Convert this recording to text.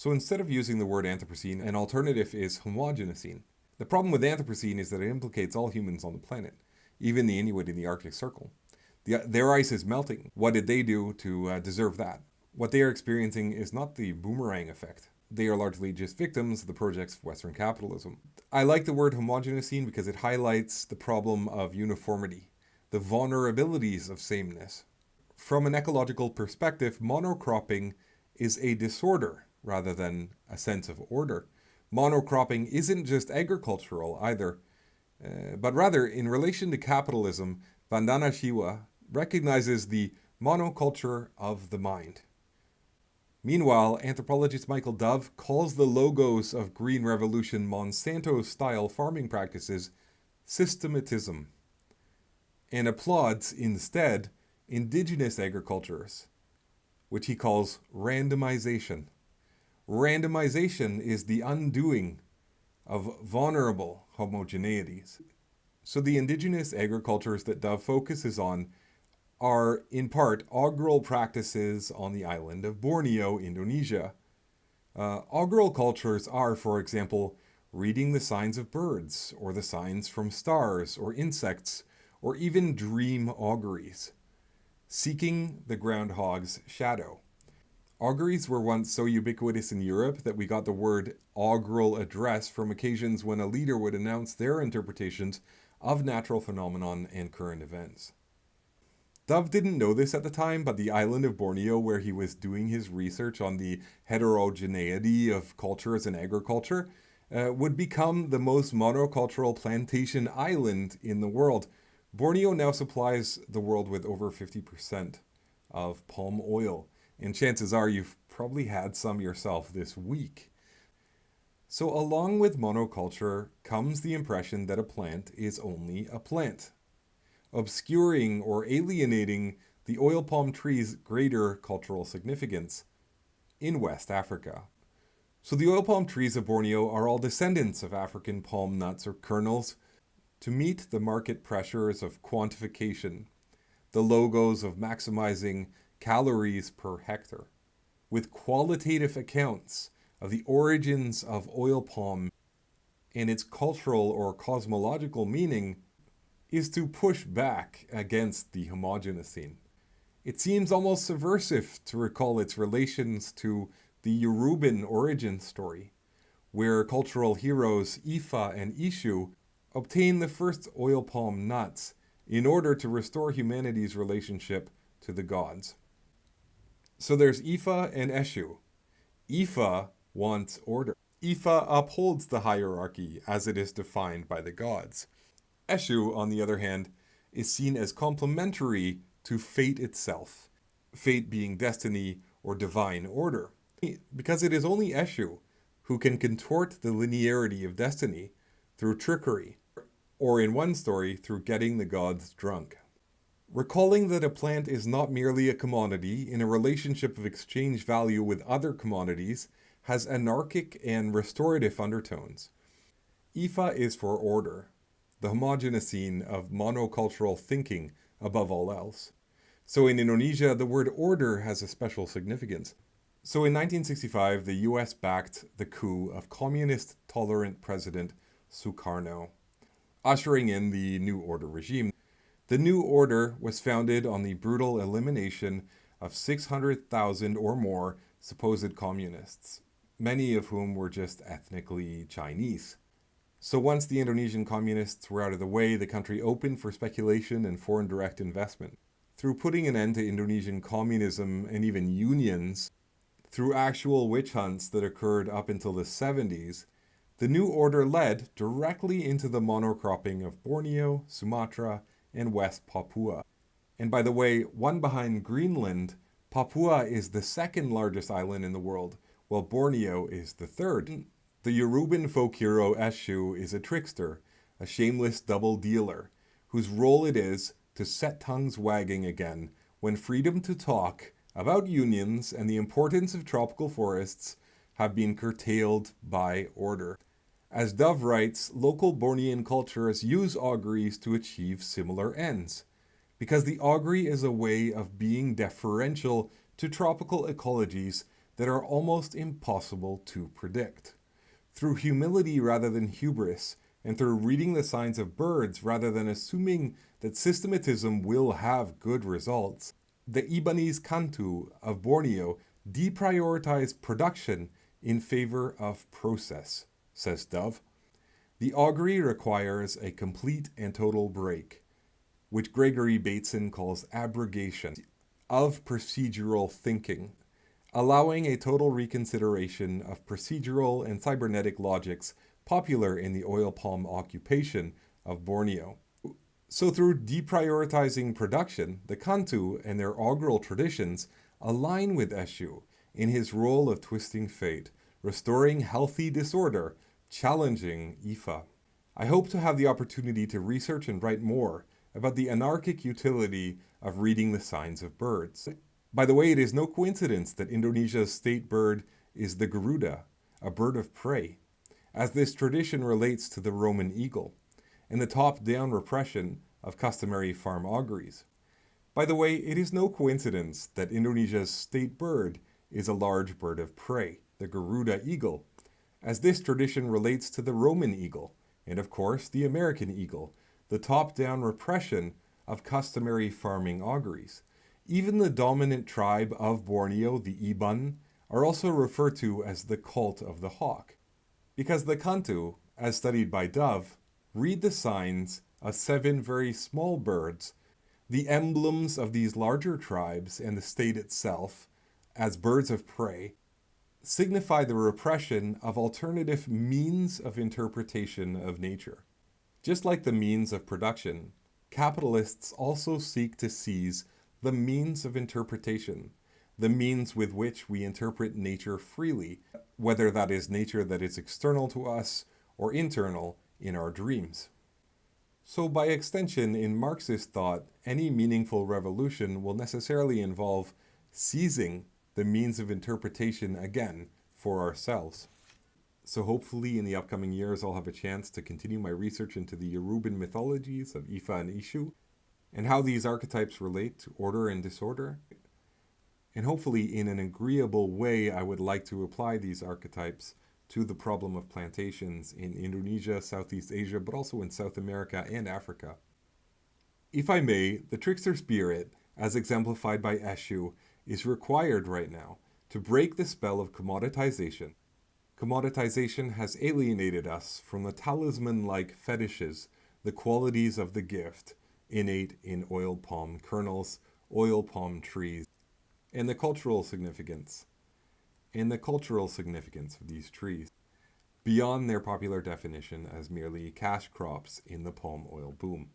So instead of using the word Anthropocene, an alternative is Homogenocene. The problem with Anthropocene is that it implicates all humans on the planet, even the Inuit in the Arctic Circle. Their ice is melting. What did they do to deserve that? What they are experiencing is not the boomerang effect. They are largely just victims of the projects of Western capitalism. I like the word Homogenocene because it highlights the problem of uniformity, the vulnerabilities of sameness. From an ecological perspective, monocropping is a disorder rather than a sense of order. Monocropping isn't just agricultural either, but rather in relation to capitalism, Vandana Shiva recognizes the monoculture of the mind. Meanwhile, anthropologist Michael Dove calls the logos of Green Revolution Monsanto-style farming practices systematism, and applauds instead indigenous agricultures, which he calls randomization. Randomization is the undoing of vulnerable homogeneities. So the indigenous agricultures that Dove focuses on are in part augural practices on the island of Borneo, Indonesia. Augural cultures are, for example, reading the signs of birds, or the signs from stars or insects, or even dream auguries, seeking the groundhog's shadow. Auguries were once so ubiquitous in Europe that we got the word augural address from occasions when a leader would announce their interpretations of natural phenomenon and current events. Dove didn't know this at the time, but the island of Borneo, where he was doing his research on the heterogeneity of cultures and agriculture, would become the most monocultural plantation island in the world. Borneo now supplies the world with over 50% of palm oil, and chances are you've probably had some yourself this week. So along with monoculture comes the impression that a plant is only a plant, obscuring or alienating the oil palm tree's greater cultural significance in West Africa. So the oil palm trees of Borneo are all descendants of African palm nuts or kernels to meet the market pressures of quantification, the logos of maximizing calories per hectare, with qualitative accounts of the origins of oil palm and its cultural or cosmological meaning is to push back against the Homogenocene. It seems almost subversive to recall its relations to the Yoruban origin story, where cultural heroes Ifa and Ishu obtain the first oil palm nuts in order to restore humanity's relationship to the gods. So there's Ifa and Eshu. Ifa wants order. Ifa upholds the hierarchy as it is defined by the gods. Eshu, on the other hand, is seen as complementary to fate itself, fate being destiny or divine order. Because it is only Eshu who can contort the linearity of destiny through trickery, or in one story, through getting the gods drunk. Recalling that a plant is not merely a commodity in a relationship of exchange value with other commodities has anarchic and restorative undertones. Ifa is for order, the Homogenocene of monocultural thinking above all else. So in Indonesia, the word order has a special significance. So in 1965, the US backed the coup of communist-tolerant President Sukarno, ushering in the New Order regime. The New Order was founded on the brutal elimination of 600,000 or more supposed communists, many of whom were just ethnically Chinese. So once the Indonesian communists were out of the way, the country opened for speculation and foreign direct investment. Through putting an end to Indonesian communism and even unions, through actual witch hunts that occurred up until the 70s, the New Order led directly into the monocropping of Borneo, Sumatra, and West Papua. And by the way, one behind Greenland, Papua is the second largest island in the world, while Borneo is the third. The Yoruban folk hero Eshu is a trickster, a shameless double dealer, whose role it is to set tongues wagging again when freedom to talk about unions and the importance of tropical forests have been curtailed by order. As Dove writes, local Bornean cultures use auguries to achieve similar ends, because the augury is a way of being deferential to tropical ecologies that are almost impossible to predict. Through humility rather than hubris, and through reading the signs of birds rather than assuming that systematism will have good results, the Ibanese Kantu of Borneo deprioritize production in favor of process, says Dove. The augury requires a complete and total break, which Gregory Bateson calls abrogation, of procedural thinking, allowing a total reconsideration of procedural and cybernetic logics popular in the oil palm occupation of Borneo. So through deprioritizing production, the Kantu and their augural traditions align with Eshu in his role of twisting fate, restoring healthy disorder, challenging Ifa. I hope to have the opportunity to research and write more about the anarchic utility of reading the signs of birds. By the way, it is no coincidence that Indonesia's state bird is the Garuda, a bird of prey, as this tradition relates to the Roman eagle, and the top-down repression of customary farm auguries. By the way, it is no coincidence that Indonesia's state bird is a large bird of prey, the Garuda eagle, as this tradition relates to the Roman eagle, and of course the American eagle, the top-down repression of customary farming auguries. Even the dominant tribe of Borneo, the Iban, are also referred to as the cult of the hawk, because the Kantu, as studied by Dove, read the signs of 7 very small birds, the emblems of these larger tribes and the state itself, as birds of prey, signify the repression of alternative means of interpretation of nature. Just like the means of production, capitalists also seek to seize the means of interpretation, the means with which we interpret nature freely, whether that is nature that is external to us or internal in our dreams. So by extension, in Marxist thought, any meaningful revolution will necessarily involve seizing the means of interpretation again for ourselves. So hopefully in the upcoming years I'll have a chance to continue my research into the Yoruban mythologies of Ifa and Ishu, and how these archetypes relate to order and disorder. And hopefully in an agreeable way I would like to apply these archetypes to the problem of plantations in Indonesia, Southeast Asia, but also in South America and Africa. If I may, the trickster spirit, as exemplified by Eshu, is required right now to break the spell of commoditization. Commoditization has alienated us from the talisman-like fetishes, the qualities of the gift, innate in oil palm kernels, oil palm trees, and the cultural significance of these trees, beyond their popular definition as merely cash crops in the palm oil boom.